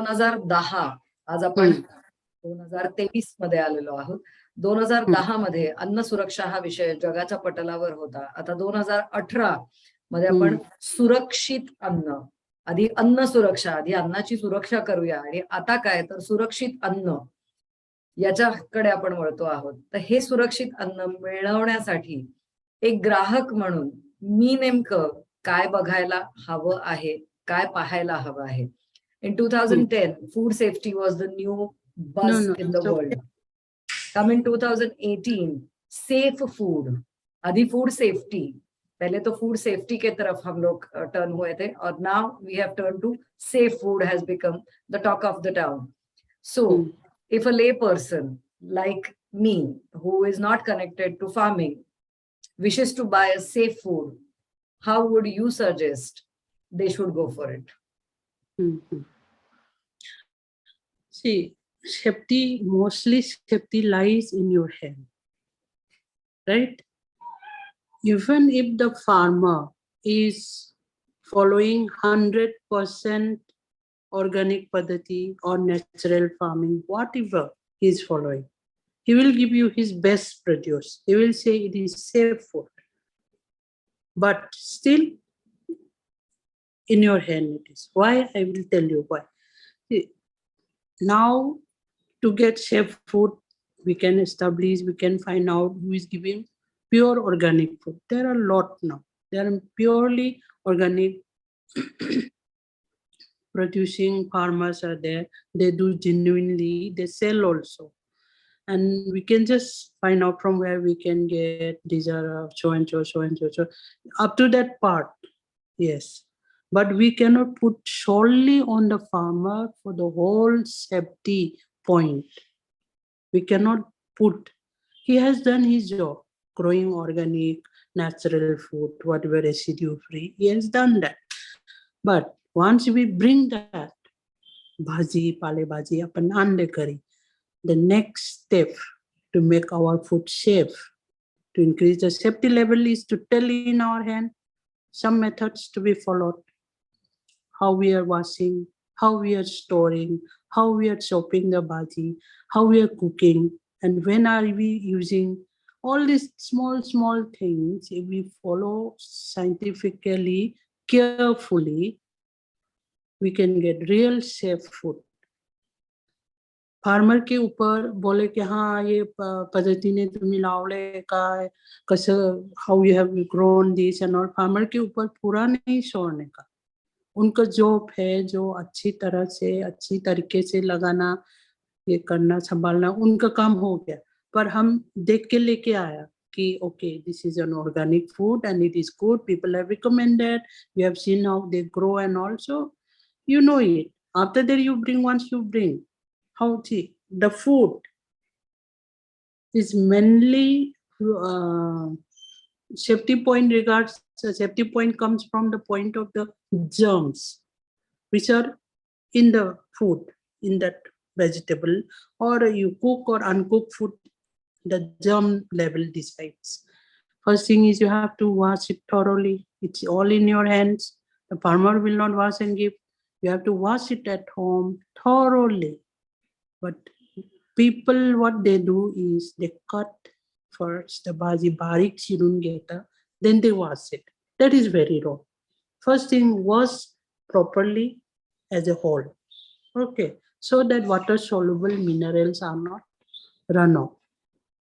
2010, आज आपण 2023 मध्ये आलेलो आहोत. 2010 मध्ये अन्न सुरक्षा हा विषय जगाच्या पटलावर होता. आता 2018 मध्ये आपण सुरक्षित अन्न, आधी अन्न सुरक्षा, आधी अन्नाची सुरक्षा करूया आणि आता काय तर सुरक्षित अन्न याच्याकडे आपण वळतो आहोत. तर हे सुरक्षित अन्न मिळवण्यासाठी एक ग्राहक म्हणून मी नेमकं काय बघायला हवं आहे, काय पाहायला हवं आहे. In 2010, food safety was the new buzz in the world. Come in 2018, safe food. आधी food safety. पहले तो food safety के तरफ हम लोग टर्न हुए थे और now we have turned to safe food has become the talk of the town. So, if a lay person like me who is not connected to farming wishes to buy a safe food, how would you suggest they should go for it? See, mostly safety lies in your hand, right? Even if the farmer is following 100% organic paddhati or natural farming, whatever he is following, he will give you his best produce. He will say it is safe food. But still, in your hand it is. Why? I will tell you why. See, now, to get safe food, we can establish, we can find out who is giving pure organic food. There are a lot now. There are purely organic producing farmers are there. They do genuinely, they sell also. And we can just find out from where we can get these are so and so, so and so, so up to that part, yes. But we cannot put solely on the farmer for the whole safety point. We cannot put, he has done his job, growing organic, natural food, whatever residue free, he has done that. But once we bring that, bhaji, pale bhaji, apan ande kari, the next step to make our food safe, to increase the safety level is to tell in our hand some methods to be followed. How we are washing, how we are storing, how we are chopping the bhaji, how we are cooking, and when are we using. All these small things, if we follow scientifically, carefully, we can get real safe food. Farmer के ऊपर बोले कि हाँ ये पद्धतीने तुम्ही लावले काय, कसं, how you have grown this and all, farmer के ऊपर पूरा नहीं छोड़ने का. उनका जॉब है जो अच्छी तरह से, अच्छी तरीके से लगाना, ये करना, संभालना, उनका काम हो गया. पर हम देख के लेके आया कि okay, this is an organic food and it is good, people have recommended, you have seen how they grow and also you know it. After that you bring, once you bring, how the food is mainly safety point regards, safety point comes from the point of the germs which are in the food, in that vegetable, or you cook or uncooked food, the germ level decides. First thing is you have to wash it thoroughly. It's all in your hands. The farmer will not wash and give. You have to wash it at home thoroughly. But people, what they do is they cut first the bhaji barik chirun geta, then they wash it. That is very wrong. First thing, wash properly as a whole. Okay, so that water soluble minerals are not run off.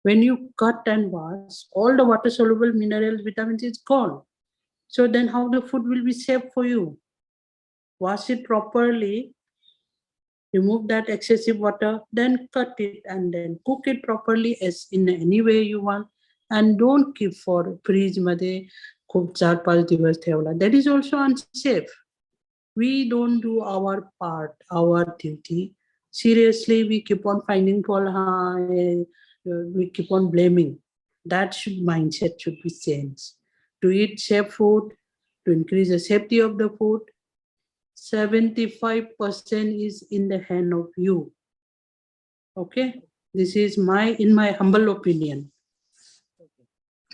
When you cut and wash, all the water soluble minerals, vitamins is gone. So then how the food will be safe for you? Wash it properly, remove that excessive water, then cut it and then cook it properly as in any way you want. And don't keep for fridge मध्ये खूप 4-5 दिवस ठेवला. That is also unsafe. We don't do our part, our duty. Seriously, we keep on finding fault, we keep on blaming. That mindset should be changed. To eat safe food, to increase the safety of the food, 75% is in the hand of you. Okay, this is in my humble opinion.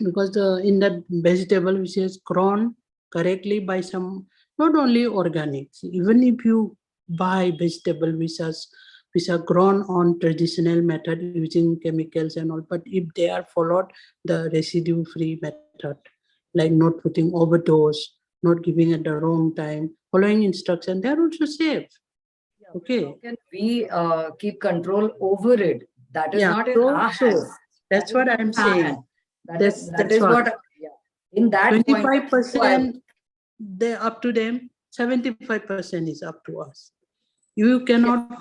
Because in that vegetable which is grown correctly by some, not only organics, even if you buy vegetable which are grown on traditional method using chemicals and all. But if they are followed the residue-free method, like not putting overdose, not giving at the wrong time, following instruction, they are also safe. Yeah, but Okay. how can we keep control over it? That is Yeah. not in our So hands. that's That is what not I'm in our saying. hands. That That's is what. what, yeah. In that point of view, 25% they up to them, 75% is up to us. You cannot,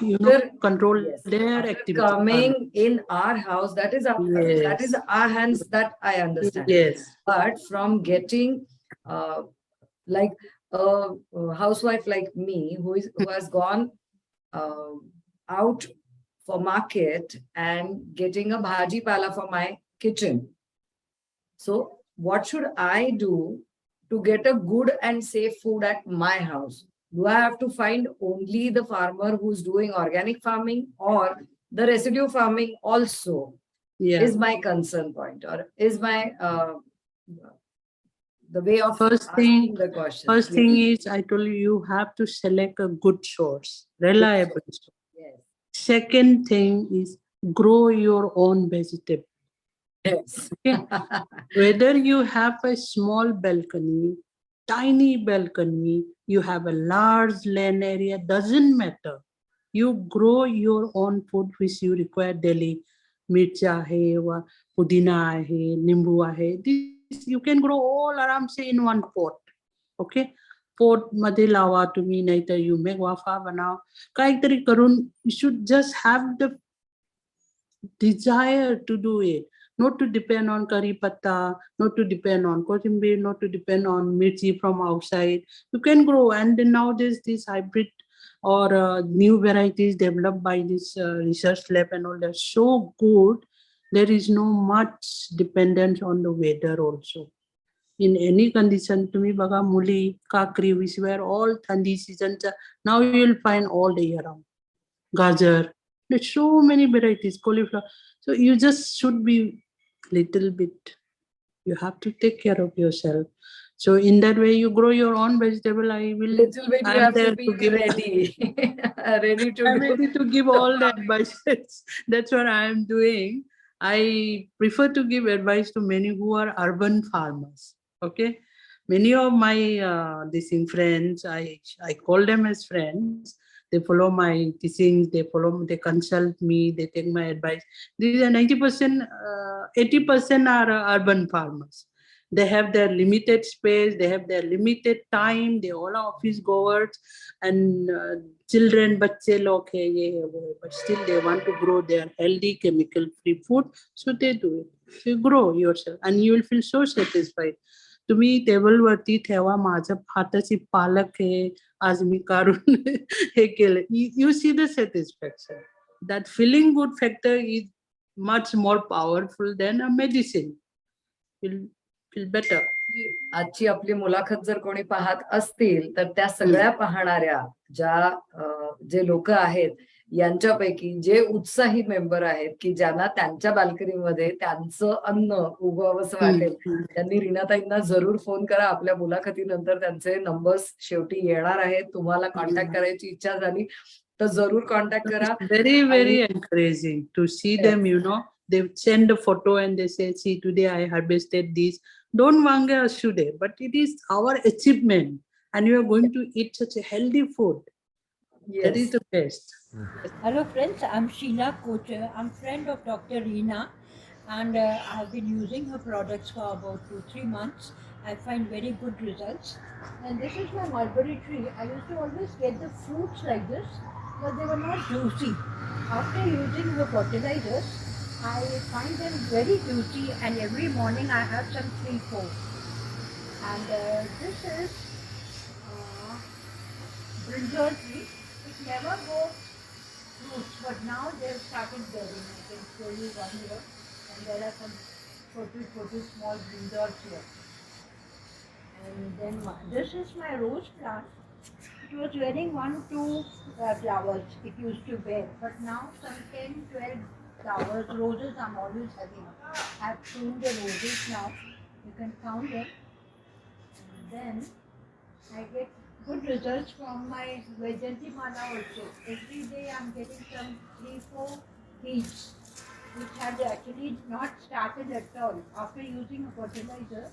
control yes, their after activity. coming in our house, that is that is Yes. our hands, that I understand. Yes. But from getting like a housewife like me who has gone uh, out for market and getting a bhaji pala for my kitchen. So what should I do to get a good and safe food at my house? Do I have to find only the farmer who's doing organic farming, or the residue farming also Yeah. is my concern point, or is my the way of First asking thing, the question? first thing is I told you, you have to select a good source, reliable source. Yes. Second thing is grow your own vegetable. Yes. Okay. Whether you have a small balcony, tiny balcony, you have a large land area, doesn't matter. You grow your own food which you require daily. मिरच्या आहे वा पुदिना आहे निंबू आहे this you can grow all आराम से in one pot okay पोट मध्ये लावा तुम्ही नाहीतर यू मेक वाफा बनाव काहीतरी करून you should just have the desire to do it, not to depend on curry patta, not to depend on kothimir, not to depend on mirchi from outside. You can grow, and then nowadays this hybrid or new varieties developed by this research lab and all, they're so good. There is no much dependence on the weather also. In any condition, तुम्ही बघा मुली काकरी which were all thandi seasons, now you will find all the year round. Gajar, there's so many varieties, cauliflower. So you just should be little bit. You have to take care of yourself. So in that way, you grow your own vegetable. I will. Little bit you I'm have there to be give. ready, ready to I'm do. ready to give all the advices. That's what I am doing. I prefer to give advice to many who are urban farmers. Okay, many of my friends, I call them as friends. They follow my teachings. They consult me. They take my advice. These are 90%, 80% are urban farmers. They have their limited space. They have their limited time. They all are office goers and children, बच्चे लोग है ये है वो है, but still they want to grow their healthy chemical free food, so they do it. So you grow yourself and you will feel so satisfied. तुम्ही टेबलवरती ठेवा माझ्या हाताची पालक आहे आज मी काढून हे केलं, you see the satisfaction. That feeling good factor is much more powerful than a medicine. Feel better. आजची आपली मुलाखत जर कोणी पाहत असतील तर त्या सगळ्या पाहणाऱ्या जे लोक आहेत यांच्यापैकी जे उत्साही मेंबर आहेत की ज्यांना त्यांच्या बाल्कनीमध्ये त्यांचं अन्न उगवावंसं वाटेल त्यांनी रीनाताईंना जरूर फोन करा. आपल्या मुलाखतीनंतर त्यांचे नंबर्स शेवटी येणार आहेत. तुम्हाला कॉन्टॅक्ट करायची इच्छा झाली तर जरूर कॉन्टॅक्ट करा. Very encouraging to see them, they send a photo and they say, see, today I harvested this. Don't wanga ashude, but it is our achievement and you are going to eat such a healthy food. Yes. That is the best. Hello friends, I'm Sheila Kocher. I'm friend of Dr. Reena and I have been using her products for about 2-3 months. I find very good results. And this is my mulberry tree. I used to always get the fruits like this, but they were not juicy. After using her fertilizers, I find them very juicy and every morning I have some 3-4. And this is brinjal tree. It never goes fruits, but now they have started bearing. I can show you one here, and there are some small brinjals here. And then this is my rose plant. It was wearing 1-2 flowers. It used to bear, but now some 10-12 flowers. Roses I'm always having. I've pruned the roses now. You can count them. And then I get good results from my Vajanti Mala also. Every day I'm getting some 3-4 beads, which had actually not started at all. After using a fertilizer,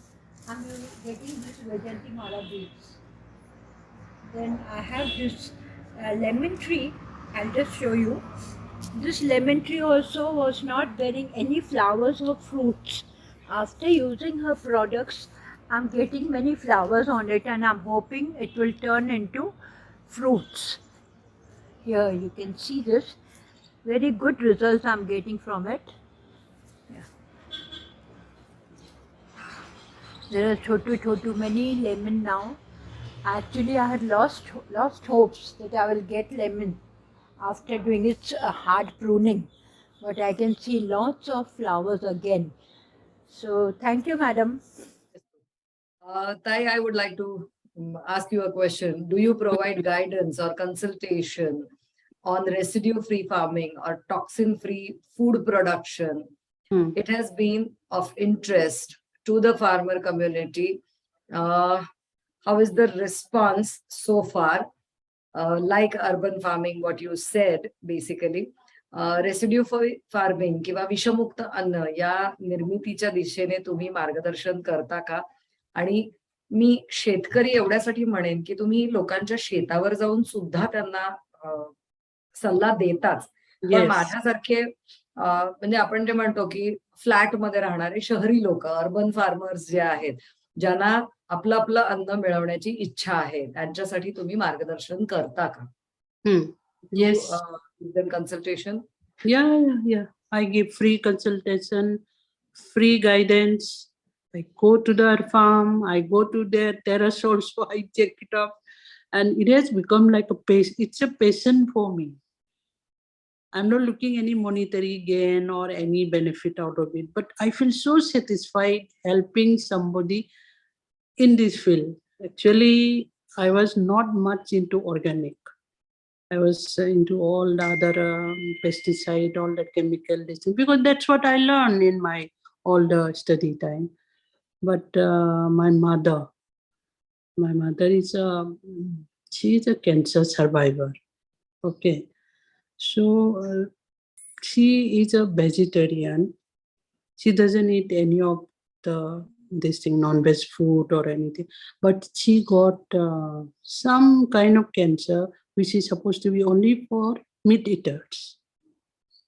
I'm getting this Vajanti Mala beads. Then I have this lemon tree. I'll just show you. This lemon tree also was not bearing any flowers or fruits. After using her products, I'm getting many flowers on it and I'm hoping it will turn into fruits. Here you can see this. Very good results I'm getting from it. Yeah. There are chotu many lemon now. Actually, I had lost hopes that I will get lemon after doing its hard pruning, but I can see lots of flowers again. So thank you, madam. Tai, I would like to ask you a question. Do you provide guidance or consultation on residue-free farming or toxin-free food production? It has been of interest to the farmer community. How is the response so far? Like urban farming, what you said, basically. Residue farming किंवा विषमुक्त अन्न या निर्मितीच्या दिशेने तुम्ही मार्गदर्शन करता का? आणि मी शेतकरी एवढ्यासाठी म्हणेन की तुम्ही लोकांच्या शेतावर जाऊन सुद्धा त्यांना सल्ला देताच. पण माझ्यासारखे म्हणजे आपण जे म्हणतो की फ्लॅट मध्ये राहणारे शहरी लोक, अर्बन फार्मर्स जे आहेत, ज्यांना आपलं आपलं अन्न मिळवण्याची इच्छा आहे, त्यांच्यासाठी तुम्ही मार्गदर्शन करता का? Yes. Then consultation? Yeah. I give free consultation, free guidance. I go to their farm, I go to their terrace also, I check it up. And it has become like a passion. It's a passion for me. I'm not looking any monetary gain or any benefit out of it, but I feel so satisfied helping somebody in this field. Actually, I was not much into organic. I was into all the other pesticide, all the chemical this thing, because that's what I learned in my all the study time. But my mother is she is a cancer survivor. Okay, so she is a vegetarian. She doesn't eat any of the this thing non-veg food or anything, but she got some kind of cancer which is supposed to be only for meat eaters.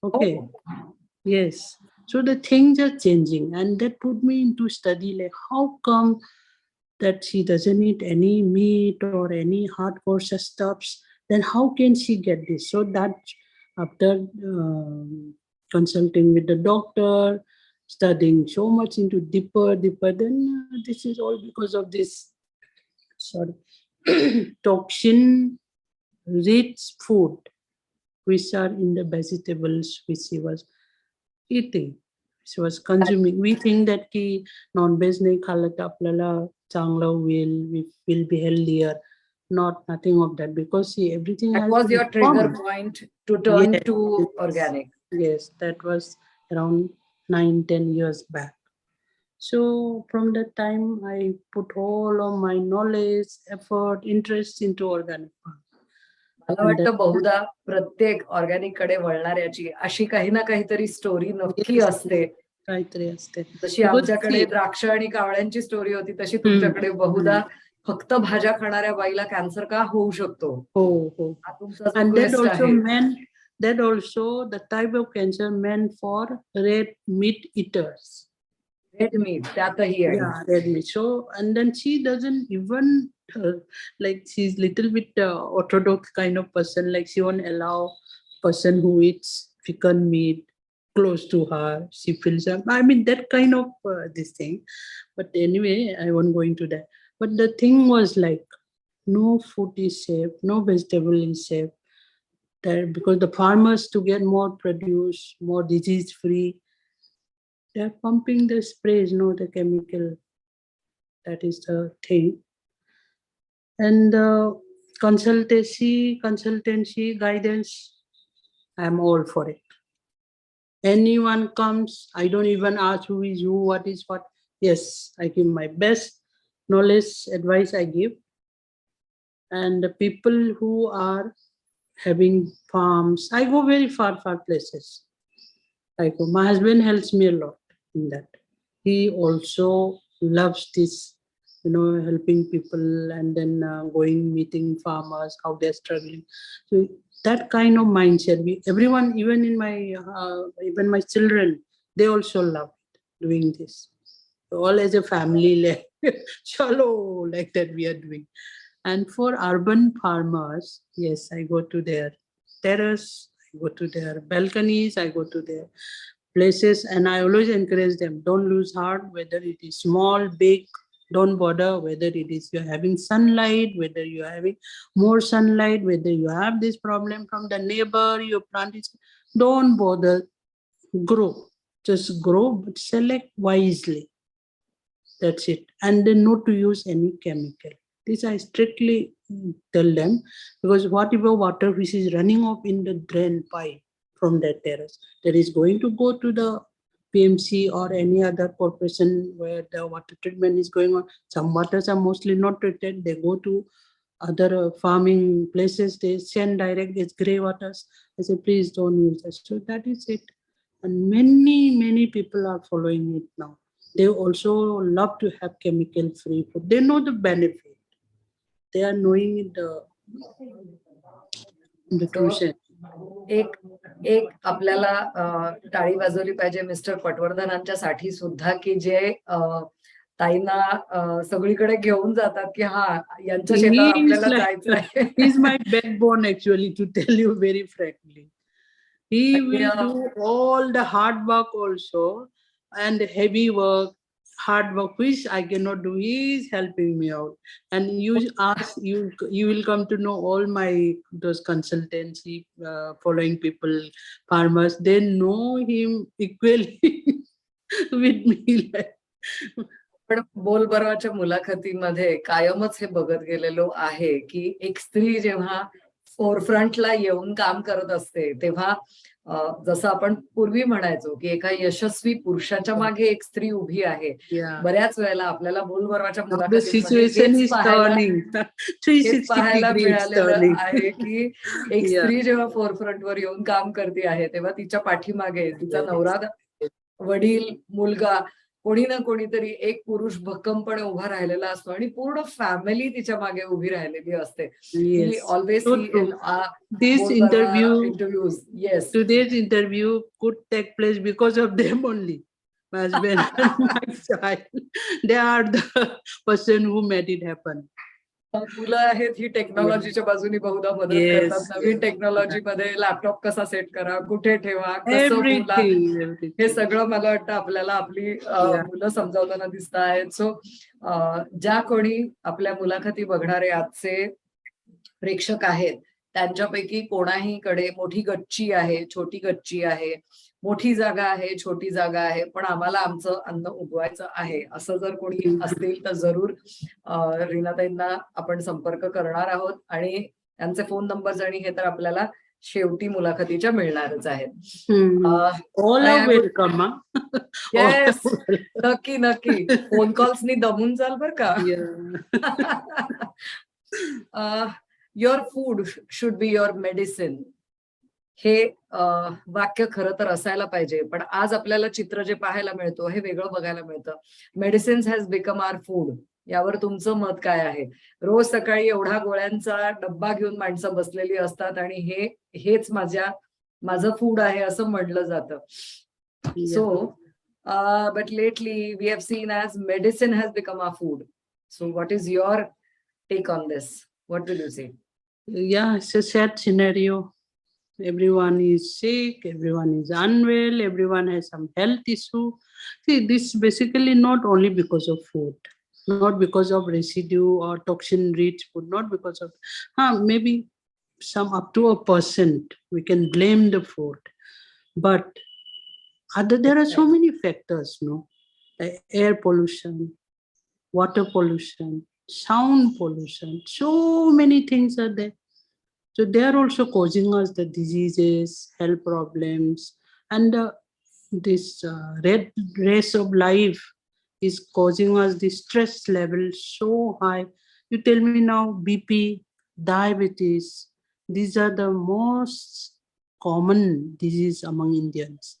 Okay. Yes. So the things are changing, and that put me into study like how come that she doesn't eat any meat or any hardcore stuffs, then how can she get this? So that after consulting with the doctor, studying so much into deeper, then this is all because of this toxin rich food which are in the vegetables which she was eating. She was consuming. We think that की non-veg नाही खाल्लं तर आपल्याला चांगलं होईल, we will be healthier. Nothing of that, because see everything That has was to be your trigger common. point to turn Yes. to organic. Yes, that was around 9-10 years back. So from that time, I put all of my knowledge, effort, interest into organic farming. मला वाटतं बहुधा प्रत्येक organic कडे वळणाऱ्याची अशी काही ना काहीतरी story नक्की असते. काहीतरी असते. जशी आमच्याकडे द्राक्ष आणि कावळ्यांची स्टोरी होती, तशी तुमच्याकडे बहुधा फक्त भाज्या खाणाऱ्या बाईला कॅन्सर का होऊ शकतो. हो. हा तुमचा जो And that quest also the type of cancer meant for red meat eaters. Red meat त्यातही आहे. Yeah, red meat. So, and then she doesn't even like she's little bit orthodox kind of person. Like she won't allow person who eats chicken meat close to her. She feels I mean that kind of this thing. But anyway, I won't go into that. But the thing was like no food is safe, no vegetable is safe. That because the farmers to get more produce, more disease free, they're pumping the sprays, no the chemical. That is the thing. And consultancy, guidance, I'm all for it. Anyone comes, I don't even ask who is who, what is what. Yes, I give my best knowledge, advice I give. And the people who are having farms, I go very far places. I go. My husband helps me a lot in that. He also loves this, helping people, and then going meeting farmers, how they're struggling. So that kind of mindset, everyone, even my children, they also love doing this. All as a family, like chalo, like that we are doing. And for urban farmers, yes, I go to their terrace, I go to their balconies, I go to their places, and I always encourage them, don't lose heart, whether it is small, big, don't bother, whether it is you're having sunlight, whether you're having more sunlight, whether you have this problem from the neighbor, your plant is, don't bother, grow. Just grow, but select wisely. That's it. And then not to use any chemical. This I strictly tell them, because whatever water which is running off in the drain pipe from that terrace, that is going to go to the PMC or any other corporation where the water treatment is going on. Some waters are mostly not treated. They go to other farming places. They send direct as grey waters. I say, please don't use that. So that is it. And many people are following it now. They also love to have chemical free food. They know the benefit. They are knowing the crucial. एक एक आपल्याला टाळी वाजवली पाहिजे mister पटवर्धनांच्यासाठी सुद्धा, की जे ताईंना सगळीकडे घेऊन जातात, की हा यांच्या शेतात आपल्याला जायचं आहे. He is my backbone actually, to tell you very frankly. He will do all the hard work also, and heavy work, hard work which I cannot do. He is helping me out. And you ask, you will come to know all my those consultancy following people, farmers. They know him equally with me. पण बोलबरवाच्या मुलाखतीमध्ये कायमच हे बघत गेलेलो आहे, की एक स्त्री जेव्हा फोरफ्रंटला येऊन काम करत असते, तेव्हा जसं आपण पूर्वी म्हणायचो, की एका यशस्वी पुरुषाच्या मागे एक स्त्री उभी आहे. बऱ्याच वेळेला आपल्याला बोलबरवाच्या मुलाखतीमध्ये पाहायला मिळालेलं आहे, की एक स्त्री जेव्हा फोरफ्रंटवर येऊन काम करते आहे, तेव्हा तिच्या पाठीमागे तिचा नवरा, वडील, मुलगा, कोणी ना कोणीतरी एक पुरुष भक्कमपणे उभा राहिलेला असतो आणि पूर्ण फॅमिली तिच्या मागे उभी राहिलेली असते. Always this interviews, yes, today's interview could take place because of them only. My husband and my child, they are the person who made it happen. मुलं आहेत ही टेक्नॉलॉजीच्या बाजूने बहुधा मदत करतात. नवीन टेक्नॉलॉजी मध्ये लॅपटॉप कसा सेट करा, कुठे ठेवा, कसं बोला, हे सगळं मला वाटतं आपल्याला आपली मुलं समजावताना दिसत आहेत. सो ज्या कोणी आपल्या मुलाखती बघणारे आजचे प्रेक्षक आहेत, त्यांच्यापैकी कोणाहीकडे मोठी गच्ची आहे, छोटी गच्ची आहे, मोठी जागा आहे, छोटी जागा आहे, पण आम्हाला आमचं अन्न उगवायचं आहे, असं जर कोणी असतील तर जरूर रीनाताईंना आपण संपर्क करणार आहोत. आणि त्यांचे फोन नंबर्स आणि हे तर आपल्याला शेवटी मुलाखतीच्या मिळणारच आहेत. येस, नक्की नक्की. फोन कॉल्सनी दमून जाल बर का. Your food should be your medicine, हे वाक्य खरं तर असायला पाहिजे. पण आज आपल्याला चित्र जे पाहायला मिळतो हे वेगळं बघायला मिळतं. Medicines has become our food. यावर तुमचं मत काय आहे? रोज सकाळी एवढा गोळ्यांचा डब्बा घेऊन माणसं बसलेली असतात आणि हेच माझं फूड आहे असं म्हटलं जातं. So but lately we have seen as medicine has become our food. So what is your take on this? What will you say? Yeah, it's a sad scenario. Everyone is sick, everyone is unwell, everyone has some health issue. See, this basically not only because of food, not because of residue or toxin-rich food, not because of, maybe some up to 1% we can blame the food. But there are so many factors, no? Air pollution, water pollution, sound pollution, so many things are there. So they are also causing us the diseases, health problems, and this red race of life is causing us the stress level so high. You tell me now, BP, diabetes. These are the most common disease among Indians.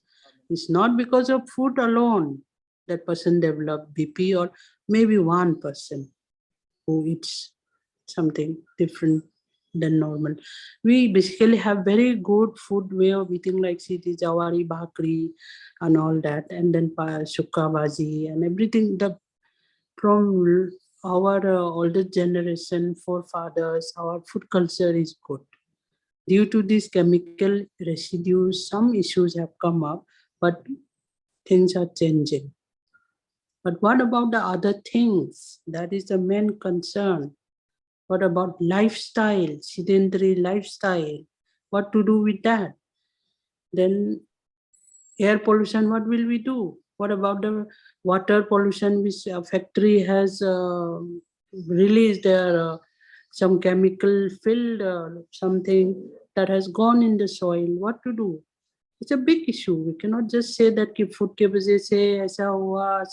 It's not because of food alone that person develop BP, or maybe one person who eats something different than normal. We basically have very good food way of eating, like siti, jawari, bhakri, and all that, and then sukka bhaji and everything. The from our older generation forefathers, our food culture is good. Due to these chemical residues, some issues have come up, but things are changing. But what about the other things? That is the main concern. What about lifestyle, sedentary lifestyle? What to do with that? Then air pollution, what will we do? What about the water pollution, which a factory has released their some chemical filled something that has gone in the soil? What to do? It's a big issue. We cannot just say that कि food के वजह से ऐसा हुआ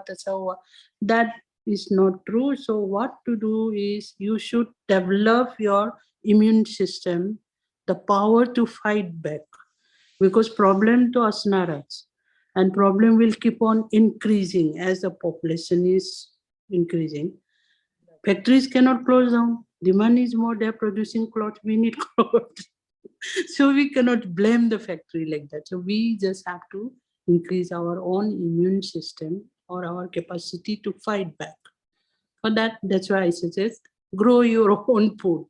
तैसा हुआ. That is not true. So what to do is you should develop your immune system, the power to fight back, because problem to asnaras, and problem will keep on increasing as the population is increasing. Factories cannot close down. Demand is more. They are producing clothes. We need clothes. So we cannot blame the factory like that. So we just have to increase our own immune system or our capacity to fight back. For that, that's why I suggest grow your own food.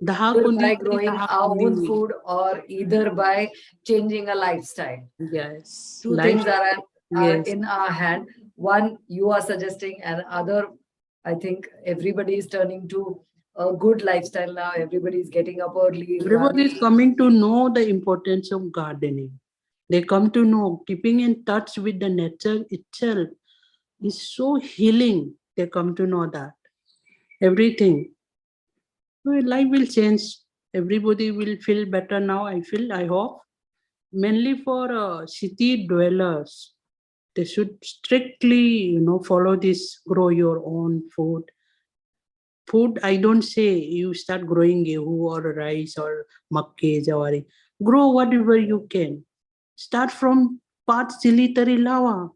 Either by growing our own food or either by changing a lifestyle. Yes. Two things are Yes. in our hand. One, you are suggesting, and other, I think everybody is turning to a good lifestyle now. Everybody is getting up early. Everybody is coming to know the importance of gardening. They come to know keeping in touch with the nature itself is so healing. They come to know that everything. Well, life will change. Everybody will feel better now. I hope. Mainly for city dwellers, they should strictly, follow this. Grow your own food. Food, I don't say you start growing gehu or rice or makke, jawari. Grow whatever you can. Start from part chili tari lawa,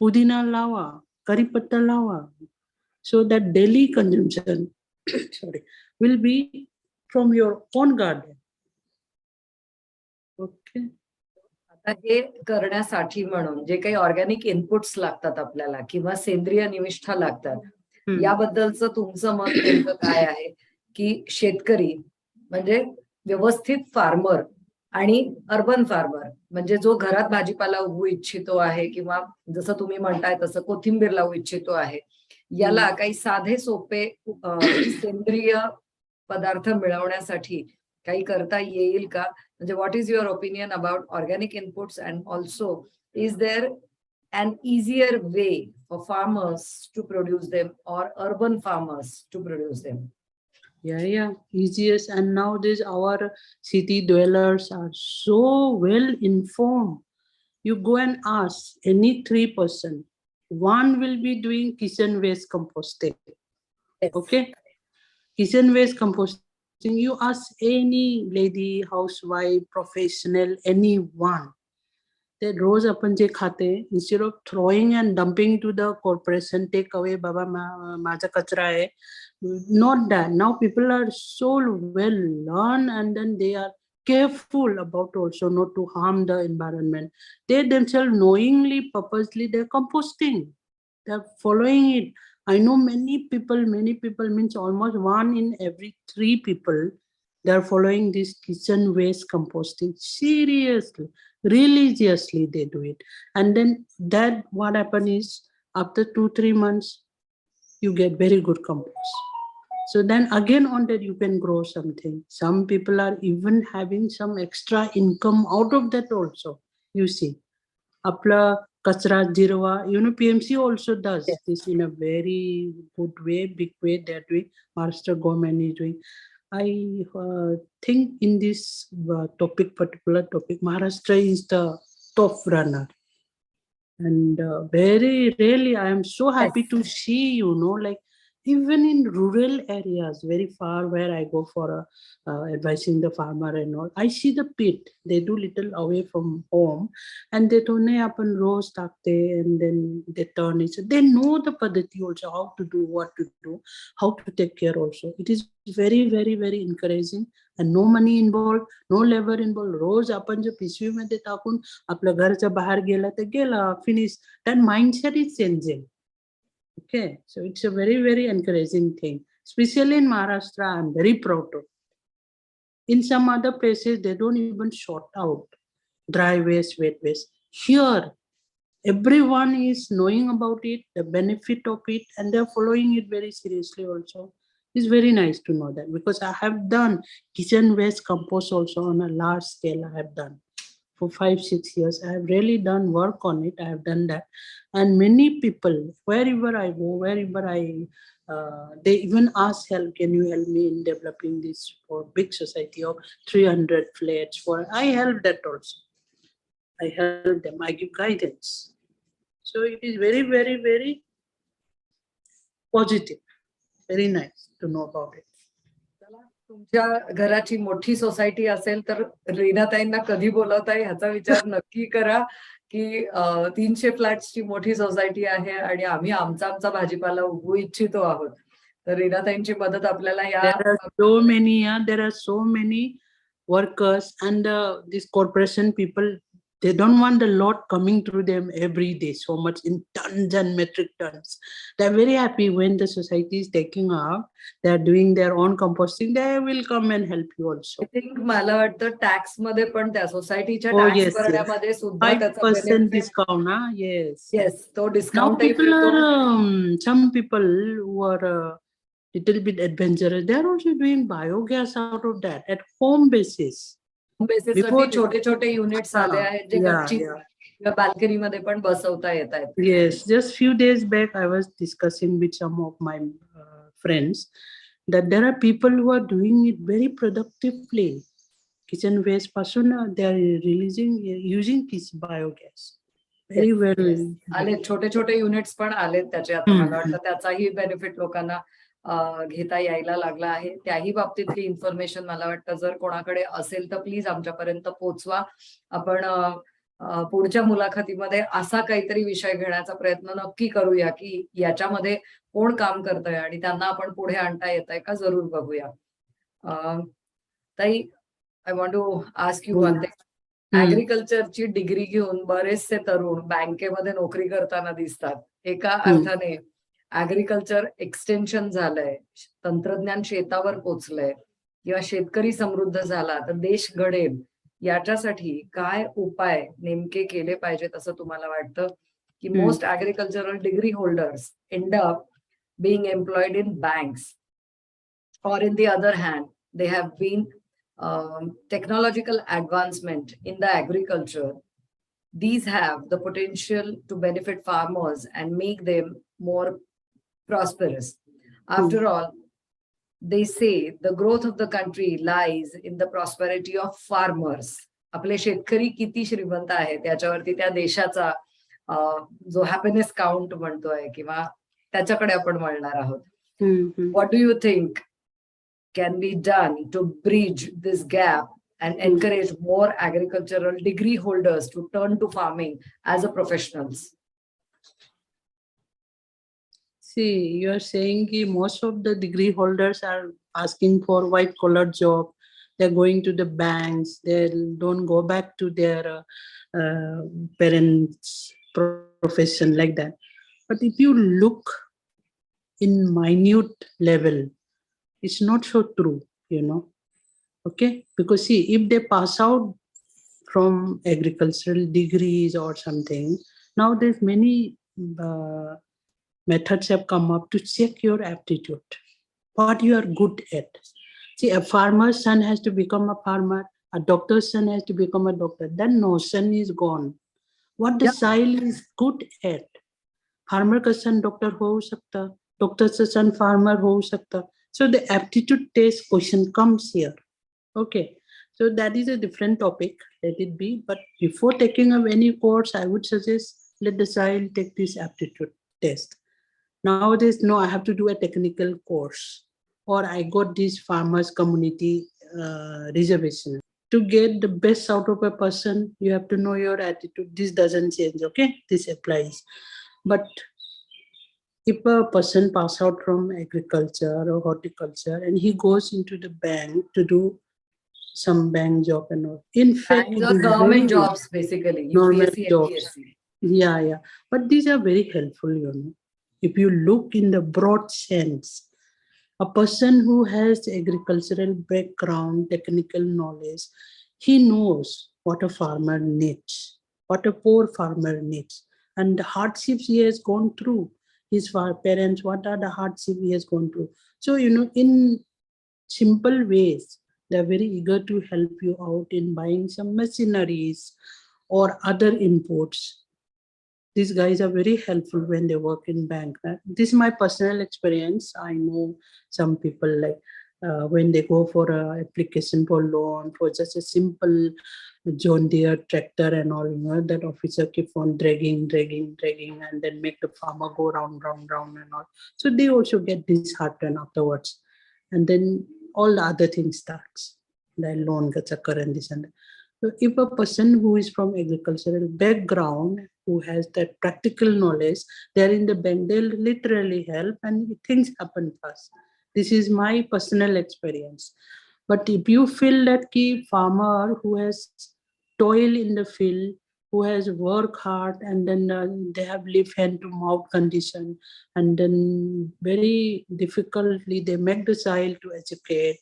pudina lawa, curry patta lawa. So that daily consumption sorry, will be from your own garden. Okay. आता हे करण्यासाठी म्हणून जे काही organic inputs लागतात आपल्याला किंवा सेंद्रिय निविष्ठा लागतात, याबद्दलचं तुमचं मत नेमकं काय आहे? की शेतकरी म्हणजे व्यवस्थित फार्मर आणि अर्बन फार्मर, म्हणजे जो घरात भाजीपाला उगवू इच्छितो आहे किंवा जसं तुम्ही म्हणताय तसं कोथिंबीर लावू इच्छितो आहे, याला काही साधे सोपे सेंद्रिय पदार्थ मिळवण्यासाठी काही करता येईल का? म्हणजे what is your opinion about organic inputs, and also is there an easier way for farmers to produce them or urban farmers to produce them? Yeah, easiest. And nowadays our city dwellers are so well informed. You go and ask any 3%, one will be doing kitchen waste composting. Yes. Okay, kitchen waste composting. You ask any lady, housewife, professional, anyone. ते रोज आपण जे खाते, instead of throwing and dumping to the corporation, take away, बाबा माझा कचरा आहे. Not that. Now people are so well learned, and then they are careful about also not to harm the environment. They themselves knowingly, purposely, they're composting. They're following it. I know many people means almost 1 in every 3 people, they're following this kitchen waste composting. Seriously, religiously they do it. And then that what happens is after 2-3 months, you get very good compost. So then again on that you can grow something. Some people are even having some extra income out of that also. You see, apla kachra jirwa, PMC also does this in a very good way, big way. They're doing. Maharashtra government is doing. I think in this particular topic, Maharashtra is the top runner. And very rarely, I am so happy to see, like even in rural areas, very far where I go for advising the farmer and all, I see the pit. They do little away from home, and they don't happen rose takte, and then they turn it. So they know the padati also, how to do, what to do, how to take care also. It is very, very, very encouraging, and no money involved, no labor involved. रोज आपण जे पिशवीमध्ये टाकून आपल्या घरच्या बाहेर गेला तर गेला, finish. That mindset is changing. Okay, so it's a very, very encouraging thing. Especially in Maharashtra, I'm very proud of. In some other places, they don't even sort out dry waste, wet waste. Here, everyone is knowing about it, the benefit of it, and they're following it very seriously also. It's very nice to know that, because I have done kitchen waste compost also on a large scale. I have done for 5-6 years. I have really done work on it. I have done that, and many people, wherever I go, wherever I they even ask help. Can you help me in developing this for big society of 300 flats? For I help that also. I help them. I give guidance. So it is very, very, very positive. Very nice to know about it. तुमच्या घराची मोठी society असेल तर रीनाताईंना कधी बोलवताय ह्याचा विचार नक्की करा की 300 फ्लॅट्सची मोठी सोसायटी आहे आणि आम्ही आमचा भाजीपाला उगवू इच्छितो आहोत. तर रीनाताईंची मदत आपल्याला या There are so many workers and these corporation people. They don't want the lot coming through them every day, so much in tons and metric tons. They're very happy when the society is taking out. They're doing their own composting. They will come and help you also. I think मला वाटतं tax मध्ये पण त्या सोसायटीच्या Oh, tax yes, yes. भरण्यामध्ये सुद्धा त्याचा 5% benefit- discount, huh? Yes. Yes, तो Now discount people are, some people who are little bit adventurous, they are also doing biogas out of that at home basis. बेसिसवरती Before- छोटे छोटे units आले आहेत जे Yeah, गच्ची yeah. किंवा balcony मध्ये पण बसवता येत आहेत. Yes, just few days back, I was discussing with some of my friends that there are people who are doing it very productively. Kitchen waste pasun, they are using this biogas. Very well. आले छोटे छोटे units पण आलेत त्याचे आता मला वाटतं त्याचाही बेनिफिट लोकांना घेता यायला लागला आहे. त्याही बाबतीतली इन्फॉर्मेशन मला वाटतं जर कोणाकडे असेल तर प्लीज आमच्यापर्यंत पोहोचवा. आपण पुढच्या मुलाखतीमध्ये असा काहीतरी विषय घेण्याचा प्रयत्न नक्की करूया की याच्यामध्ये कोण काम करतंय आणि त्यांना आपण पुढे आणता येत आहे का जरूर बघूया. ताई, I want to ask you one thing. ऍग्रीकल्चरची डिग्री घेऊन बरेचसे तरुण बँकेमध्ये नोकरी करताना दिसतात. एका अर्थाने ऍग्रीकल्चर एक्सटेन्शन झालंय, तंत्रज्ञान शेतावर पोचलंय किंवा शेतकरी समृद्ध झाला तर देश घडेल. याच्यासाठी काय उपाय नेमके केले पाहिजेत असं तुम्हाला वाटतं की most agricultural degree holders end up being employed in banks or in the other hand they have been technological advancement in the agriculture, these have the potential to benefit farmers and make them more prosperous. After all, they say the growth of the country lies in the prosperity of farmers. आपले शेतकरी किती श्रीमंत आहेत त्याच्यावरती त्या देशाचा जो happiness count म्हणतोय किंवा त्याच्याकडे आपण वळणार आहोत. What do you think can be done to bridge this gap and encourage more agricultural degree holders to turn to farming as a professionals? See, you are saying that most of the degree holders are asking for white collar job. They're going to the banks. They don't go back to their parents' profession like that. But if you look in minute level, it's not so true, okay? Because see, if they pass out from agricultural degrees or something, now there's many methods have come up to check your aptitude, what you are good at. See, a farmer's son has to become a farmer, a doctor's son has to become a doctor. That notion is gone. What the child is good at. Farmer ka son doctor ho sakta, doctor's son farmer ho sakta. So the aptitude test question comes here. Okay. So that is a different topic. Let it be. But before taking up any course, I would suggest let the child take this aptitude test. Nowadays, no, I have to do a technical course, or I got this farmers community reservation. To get the best out of a person, you have to know your attitude. This doesn't change, okay? This applies. But if a person pass out from agriculture or horticulture and he goes into the bank to do some bank job and all, in fact, And it the is government very jobs, basically, normal UPSC and jobs. PSC. Yeah. But these are very helpful, you know. If you look in the broad sense, a person who has agricultural background, technical knowledge, he knows what a farmer needs, what a poor farmer needs, and the hardships he has gone through. His parents, what are the hardships he has gone through? So, you know, in simple ways, they're very eager to help you out in buying some machineries or other inputs. These guys are very helpful when they work in bank. This is my personal experience. I know some people like when they go for a application for loan for just a simple John Deere tractor and all, you know, that officer keep on dragging, and then make the farmer go round and all. So they also get disheartened afterwards, and then all the other things starts. The loan gets occur and this and that. So if a person who is from agricultural background, who has that practical knowledge, they're in the bank, they'll literally help and things happen fast. This is my personal experience. But if you feel that key farmer who has toil in the field, who has work hard, and then they have live hand to mouth condition, and then very difficultly they make the child to educate,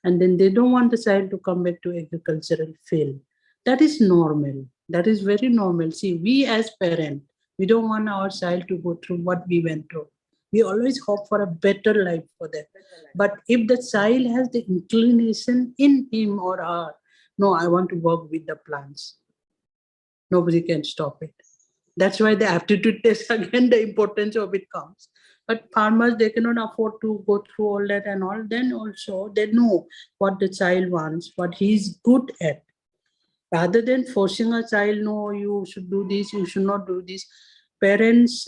and then they don't want the child to come back to agricultural field. That is normal. That is very normal. See, we as parents, we don't want our child to go through what we went through. We always hope for a better life for them. But if the child has the inclination in him or her, no, I want to work with the plants, nobody can stop it. That's why the aptitude test again, the importance of it comes. But farmers, they cannot afford to go through all that and all. Then also they know what the child wants, what he's good at. Rather than forcing a child, no, you should do this, you should not do this. Parents,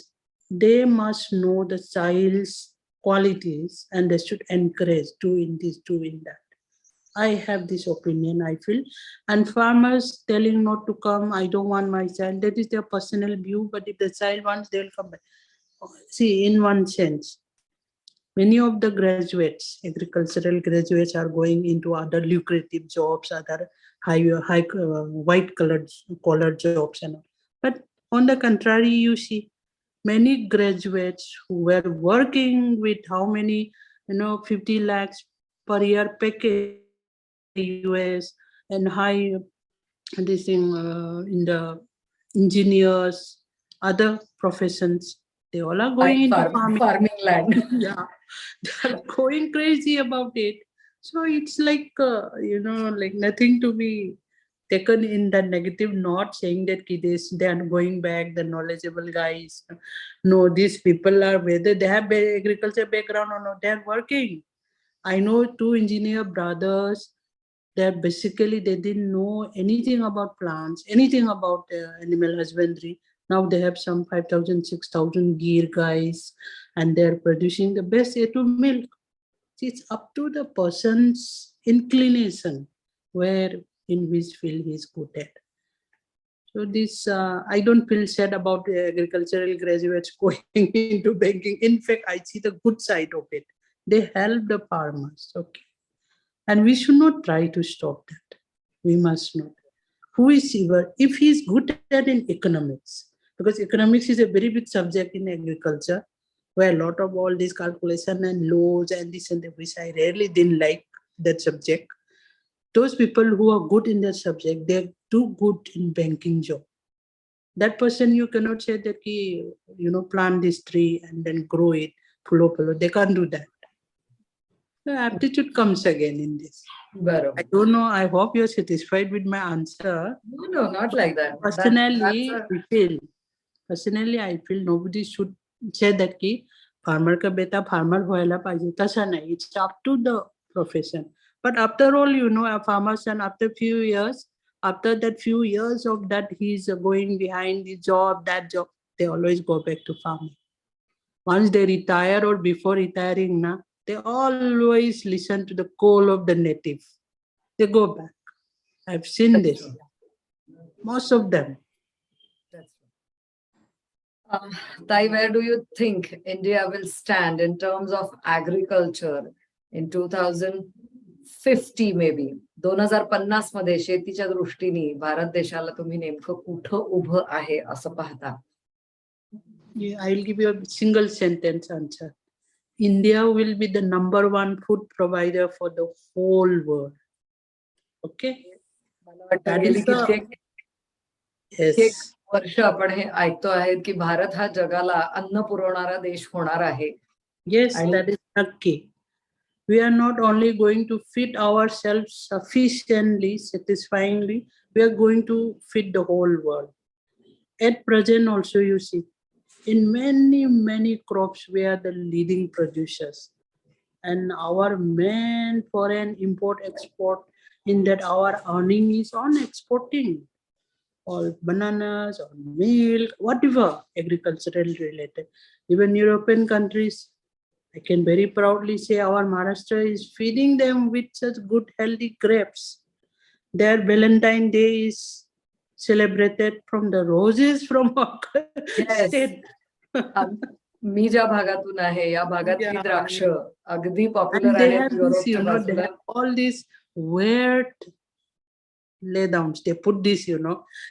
they must know the child's qualities and they should encourage doing this, doing that. I have this opinion, I feel. And farmers telling not to come, I don't want my child, that is their personal view. But if the child wants, they'll come back. See, in one sense, many of the graduates, agricultural graduates, are going into other lucrative jobs, other white collar jobs and all. But on the contrary, you see many graduates who were working with how many, 50 lakhs per year package US and high this thing in the engineers, other professions, they all are going Buying into farming. farming land. Yeah, they're going crazy about it. So it's like like nothing to be taken in that negative note, saying that they are going back, the knowledgeable guys. No, these people are, whether they have agriculture background or not, they are working. I know two engineer brothers that basically they didn't know anything about plants, anything about animal husbandry. Now they have some 5,000, 6,000 gear guys, and they're producing the best A2 milk. See, it's up to the person's inclination where in which field he's good at. So this, I don't feel sad about the agricultural graduates going into banking. In fact, I see the good side of it. They help the farmers. Okay. And we should not try to stop that. We must not. Who is ever, if he is good at in economics, because economics is a very big subject in agriculture, where a lot of all these calculation and laws and this and that, which I rarely didn't like that subject. Those people who are good in that subject, they're too good in banking job. That person, you cannot say that he, plant this tree and then grow it, pull. They can't do that. The aptitude comes again in this. Barabar. I don't know. I hope you're satisfied with my answer. No, not like that. Personally, I feel nobody should say that ki farmer ka beta farmer hoyala pahije. Tasa nahi. It's up to the profession. But after all, a farmer son, after that few years of that, he's going behind the job, that job, they always go back to farming. Once they retire or before retiring, they always listen to the call of the native. They go back. I've seen That's this. true. Most of them. That's true. Tai, where do you think India will stand in terms of agriculture in 2050 maybe? 2050 मध्ये शेतीच्या दृष्टीने भारत देशाला तुम्ही नेमकं कुठं उभं आहे असं पाहता? I'll give you a single sentence answer. India will be the #1 food provider for the whole world. Okay? मला वाटतं That गेली is the कित्येक yes. वर्ष आपण हे ऐकतो आहेत की भारत हा जगाला अन्न पुरवणारा देश होणार आहे. Yes, आणि that is lucky. We are not only going to feed ourselves sufficiently, satisfyingly, we are going to feed the whole world. At present also, you see, in many crops, we are the leading producers. And our main foreign import-export, in that our earning is on exporting. Or bananas, or milk, whatever agricultural related. Even European countries, I can very proudly say our Maharashtra is feeding them with such good healthy grapes. Their Valentine Day is celebrated from the roses from our Yes. state. मी ज्या भागातून आहे या भागातली Yeah. द्राक्ष अगदी popular And they आहेत have this, युरोपच्या they बाजूला. have all these weird laydowns. They put this,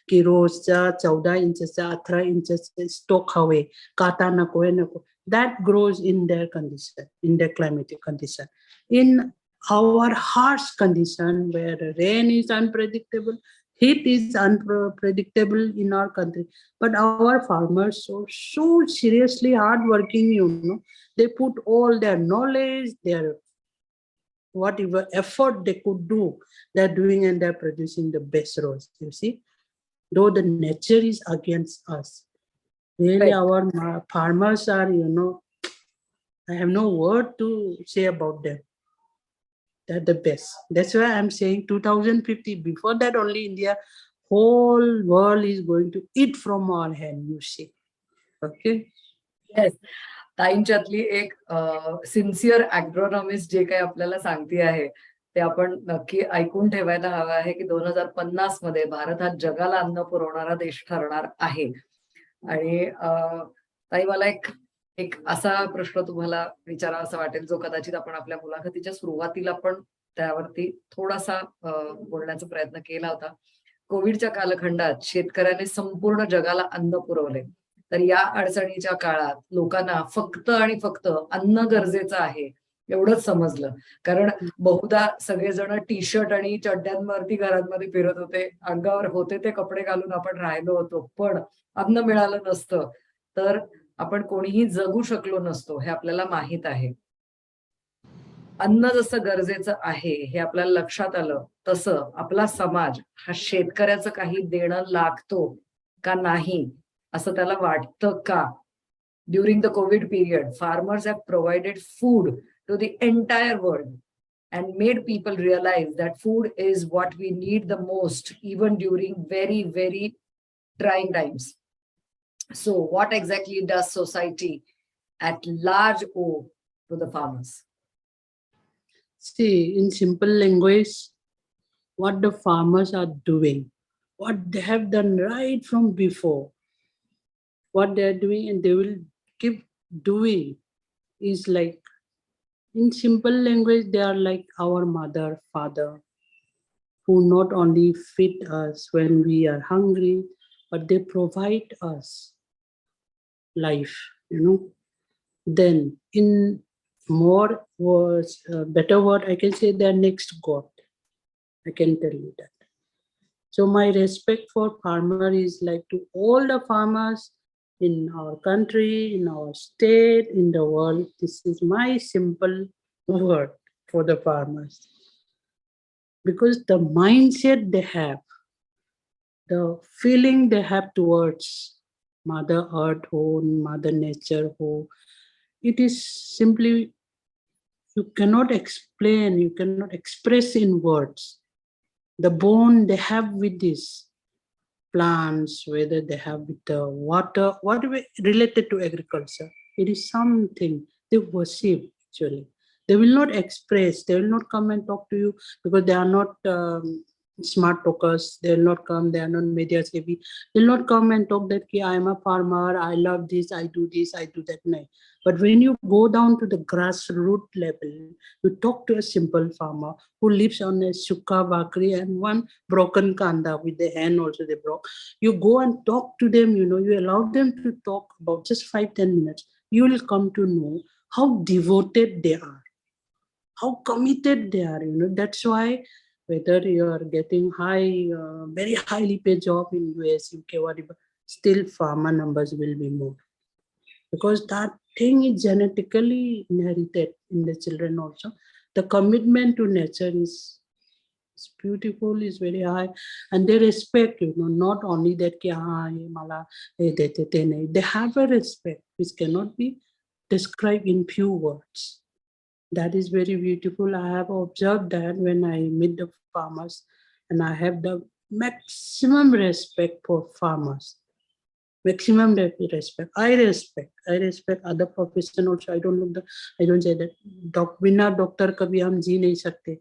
की रोजचा 14 इंचचा 18 इंचचा स्टॉक हवे, काटा नको, नको. That grows in their condition, in their climatic condition. In our harsh condition where rain is unpredictable, heat is unpredictable in our country. But our farmers are so seriously hardworking, they put all their knowledge, their whatever effort they could do, they're doing, and they're producing the best roads. You see, though the nature is against us, really Right. our farmers are, I have no word to say about them. They're the best. That's why I'm saying 2050. Before that, only India, whole world is going to eat from our hand. You see, okay? Yes. ताईंच्यातली एक sincere ॲग्रोनॉमिस्ट जे काही आपल्याला सांगते आहे ते आपण नक्की ऐकून ठेवायला हवं आहे की 2050 मध्ये भारत हा जगाला अन्न पुरवणारा देश ठरणार आहे. आणि ताई मला एक असा प्रश्न तुम्हाला विचारावा असं वाटेल जो कदाचित आपण आपल्या मुलाखतीच्या सुरुवातीला पण त्यावरती थोडासा बोलण्याचा प्रयत्न केला होता. कोविडच्या कालखंडात शेतकऱ्याने संपूर्ण जगाला अन्न पुरवले. तर या अडचणीच्या काळात लोकांना फक्त आणि फक्त अन्न गरजेचं आहे एवढंच समजलं. कारण बहुधा सगळेजण टी शर्ट आणि चड्ड्यांवरती घरांमध्ये फिरत होते, अंगावर होते ते कपडे घालून आपण राहिलो होतो, पण अन्न मिळालं नसतं तर आपण कोणीही जगू शकलो नसतो हे आपल्याला माहित आहे. अन्न जसं गरजेचं आहे हे आपल्याला लक्षात आलं तसं आपला समाज हा शेतकऱ्याचं काही देणं लागतो का नाही असं त्याला वाटतं का? During the covid period farmers have provided food to the entire world and made people realize that food is what we need the most even during very trying times. So what exactly does society at large owe to the farmers? See, in simple language, what the farmers are doing, what they have done right from before, what they are doing and they will keep doing is like, in simple language, they are like our mother, father, who not only feed us when we are hungry, but they provide us life, Then in more words, better word, I can say they're next God. I can tell you that. So my respect for farmer is like to all the farmers in our country, in our state, in the world. This is my simple word for the farmers. Because the mindset they have, the feeling they have towards Mother Earth, Mother Nature, it is simply, you cannot explain, you cannot express in words. The bond they have with these plants, whether they have with the water, whatever related to agriculture, It is something they worship actually. They will not express, they will not come and talk to you because they are not smart talkers. They will not come, they are not media savvy. They will not come and talk that I am a farmer, I love this, I do that. No. But when you go down to the grassroots level, you talk to a simple farmer who lives on a sukha bakri and one broken kanda with the hand also they broke. You go and talk to them, you allow them to talk about just 5-10 minutes. You will come to know how devoted they are, how committed they are. That's why whether you are getting very highly paid job in US, UK, whatever, still farmer numbers will be more. Because that thing is genetically inherited in the children also. The commitment to nature is beautiful, is very high, and they respect, not only that they have a respect which cannot be described in few words. That is very beautiful. I have observed that when I meet the farmers, and I have the maximum respect for farmers. Maximum respect. I respect other profession also. I don't say that बिना doctor कभी हम जी नहीं सकते.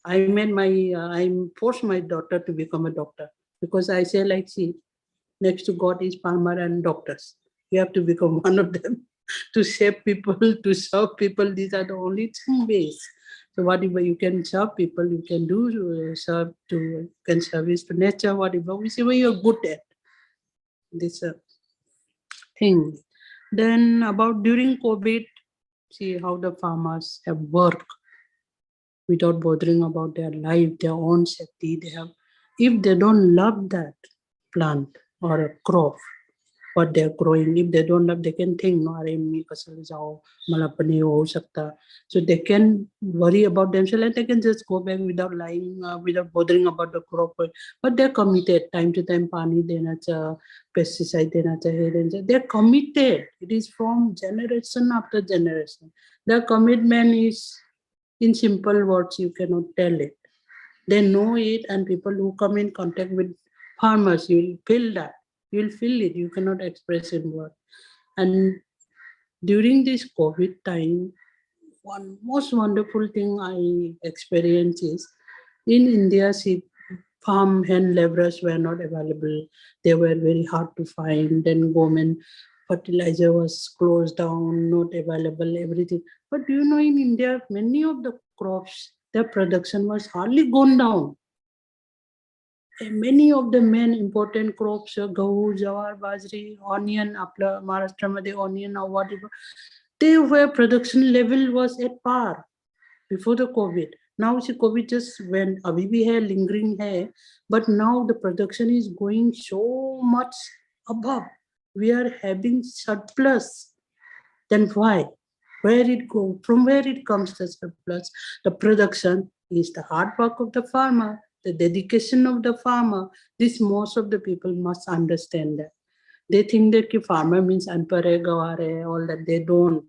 I forced my daughter to become a doctor because I say see, next to God is farmer and doctors. You have to become one of them to save people, to serve people. These are the only two ways. So whatever you can serve people, you can do can service to nature, whatever whichever you're good at. This thing. Then about during COVID, see how the farmers have worked without bothering about their life, their own safety. If they don't love that plant or a crop, what they're growing, if they don't love, they can think, no, so they can worry about themselves and they can just go back without lying, without bothering about the crop. But they're committed, time to time, pani dena cha, pesticide dena cha, they're committed. It is from generation after generation. Their commitment is, in simple words, you cannot tell it. They know it, and people who come in contact with farmers, you will feel that. You will feel it. You cannot express in words. And during this COVID time, one most wonderful thing I experienced is in India, farm hand laborers were not available. They were very hard to find. Then government fertilizer was closed down, not available, everything. But do you know, in India, many of the crops, their production was hardly gone down. Many of the main important crops, gahu, jawar, bajri, onion, आपलं महाराष्ट्रामध्ये onion or whatever, their production level was at par before the COVID. Now see, COVID just went, abhi bhi hai, lingering hai, but now the production is going so much above. We are having surplus. Then why? Where it go? From where it comes the surplus? The production is the hard work of the farmer, the dedication of the farmer. This most of the people must understand that. They think that farmer means unpare, gaware, all that. They don't.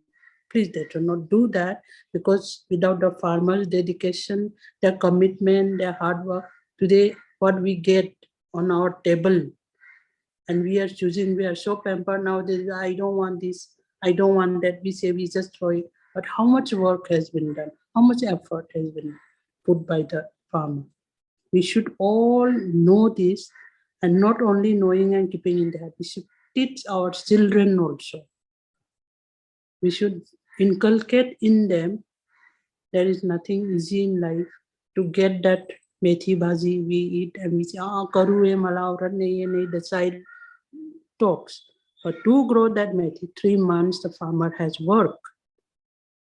Please, they do not do that, because without the farmers' dedication, their commitment, their hard work, today what we get on our table, and we are choosing, we are so pampered nowadays. I don't want this, I don't want that. We say we just throw it. But how much work has been done? How much effort has been put by the farmer? We should all know this, and not only knowing and keeping in the head, we should teach our children also. We should inculcate in them there is nothing easy in life. To get that methi bhaji we eat and we say, karu hai mala aurat nahi hai, the child talks. But to grow that methi, 3 months the farmer has work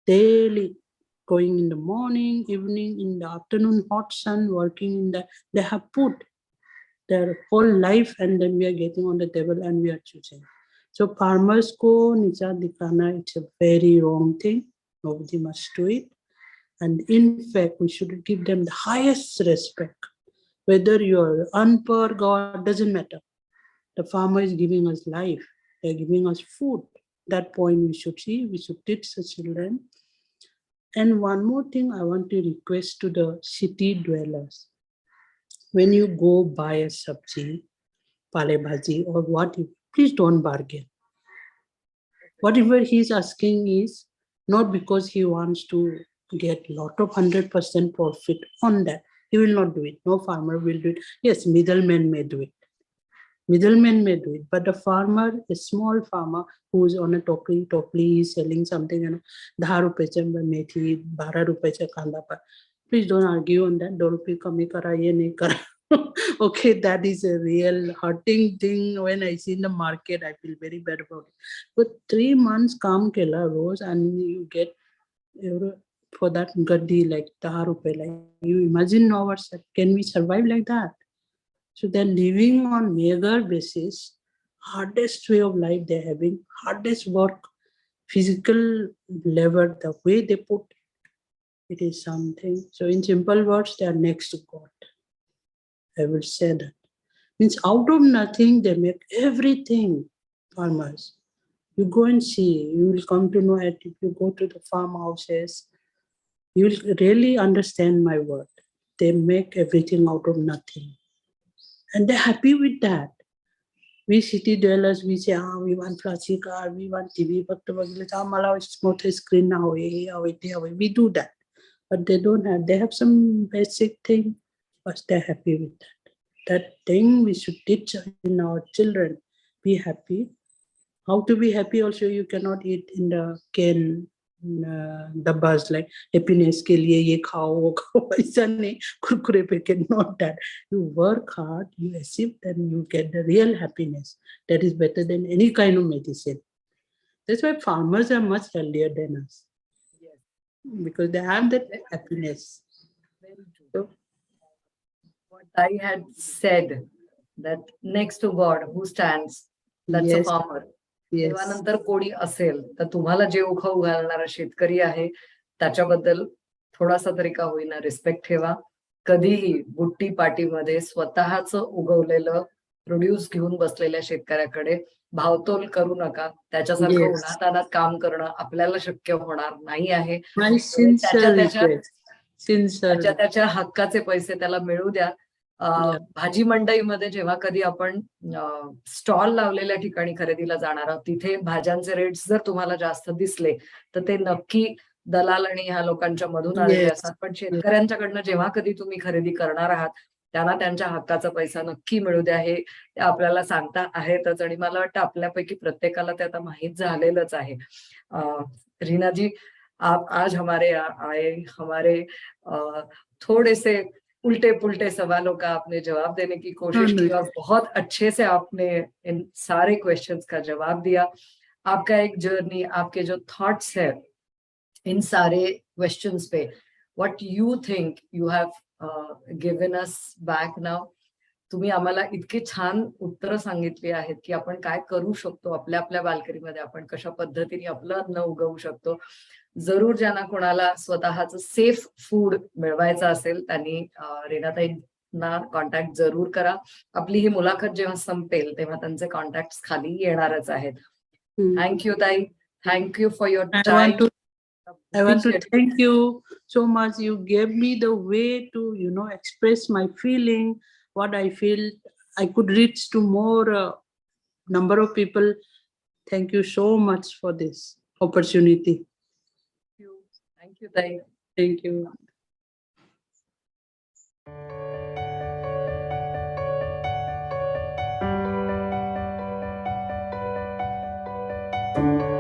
daily, going in the morning, evening, in the afternoon, hot sun, working in the, they have put their whole life, and then we are getting on the table and we are choosing. So farmers ko nicha dikhana, it's a very wrong thing. Nobody must do it. And in fact, we should give them the highest respect. Whether you're unpoor, God, doesn't matter. The farmer is giving us life. They're giving us food. That point we should see. We should teach the children. And one more thing I want to request to the city dwellers. When you go buy a sabji, pale bhaji or what, please don't bargain. whatever he's asking is not because he wants to get lot of 100% profit on that. He will not do it. No farmer will do it. Yes, middlemen may do it. Middlemen may do it, but a farmer, a small farmer who is on a topli is selling something, 10 रुपयाच्या मेथी, 12 रुपयाच्या कांदा पात. Please don't argue on that. 2 रुपये कमी करा, ये नहीं करा. Okay, that is a real hurting thing. When I see in the market, I feel very bad about it. But 3 months काम केला रोज and you get for that gaddi like 10 रुपये. Like you imagine ourselves, can we survive like that? So they're living on meager basis, hardest way of life they're having, hardest work, physical labor, the way they put it is something. So in simple words, they are next to God. I will say that. Means out of nothing, they make everything, farmers. You go and see, you will come to know it. If you go to the farmhouses, you will really understand my word. They make everything out of nothing. And they're happy with that. We city dwellers, we say, we want flashy car, we want TV, but smooth screen now, we do that. But they don't have, they have some basic thing, but they're happy with that. That thing we should teach in our children. Be happy. How to be happy also, you cannot eat in the can, the buzz like happiness ke liye ye khao wo khao, aisa nahi, kurkure packet, not that. You work hard, you achieve, then you get the real happiness. That is better than any kind of medicine. That's why farmers are much healthier than us. Yes. Because they have that happiness. Very true. What I had said, that next to God who stands, that's a Yes, farmer. yes. देवानंतर कोणी असेल तर तुम्हाला जे खाऊ घालणारा शेतकरी आहे त्याच्याबद्दल थोडासा तरी का होईना रिस्पेक्ट ठेवा. कधीही बुट्टी पाटीमध्ये स्वतःच उगवलेलं प्रोड्यूस घेऊन बसलेल्या शेतकऱ्याकडे भावतोल करू नका. त्याच्यासारखं Yes. उन्हातानात काम करणं आपल्याला शक्य होणार नाही आहे. My sincere त्याच्या request. Sincere. त्याच्या हक्काचे पैसे त्याला मिळू द्या. भाजी मंडईमध्ये जेव्हा कधी आपण स्टॉल लावलेल्या ठिकाणी खरेदीला जाणार आहोत तिथे भाज्यांचे रेट्स जर तुम्हाला जास्त दिसले तर ते नक्की दलाल आणि ह्या लोकांच्या मधून आलेले Yes. असतात. पण शेतकऱ्यांच्याकडनं जेव्हा कधी तुम्ही खरेदी करणार आहात त्यांना त्यांच्या हक्काचा पैसा नक्की मिळू द्या. हे आपल्याला सांगता आहेतच आणि मला वाटतं आपल्यापैकी प्रत्येकाला ते आता माहीत झालेलंच आहे. रीना जी, आप आज हमारे यहाँ आए, हमारे थोड़े से उल्टे पुल्टे सवालों का आपने जवाब देने की कोशिश की और बहुत अच्छे से आपने इन सारे क्वेश्चंस का जवाब दिया. आपका एक जर्नी, आपके जो थॉट्स है इन सारे क्वेश्चंस पे, what you think you have given us back now. तुम्ही आम्हाला इतके छान उत्तरं सांगितली आहेत की आपण काय करू शकतो आपल्या आपल्या बाल्कनीमध्ये, आपण कशा पद्धतीने आपलं अन्न उगवू शकतो. जरूर ज्यांना कोणाला स्वतःच सेफ फूड मिळवायचं असेल त्यांनी रीनाताईंना कॉन्टॅक्ट जरूर करा. आपली ही मुलाखत जेव्हा संपेल तेव्हा त्यांचे कॉन्टॅक्ट खाली येणारच आहेत. थँक्यू ताई. Thank you for your time. I want to thank you so much. You gave me the way to, express my feeling, what I feel. I could reach to more number of people. Thank you so much for this opportunity. Thank you, Tay. Thank you. Thank you.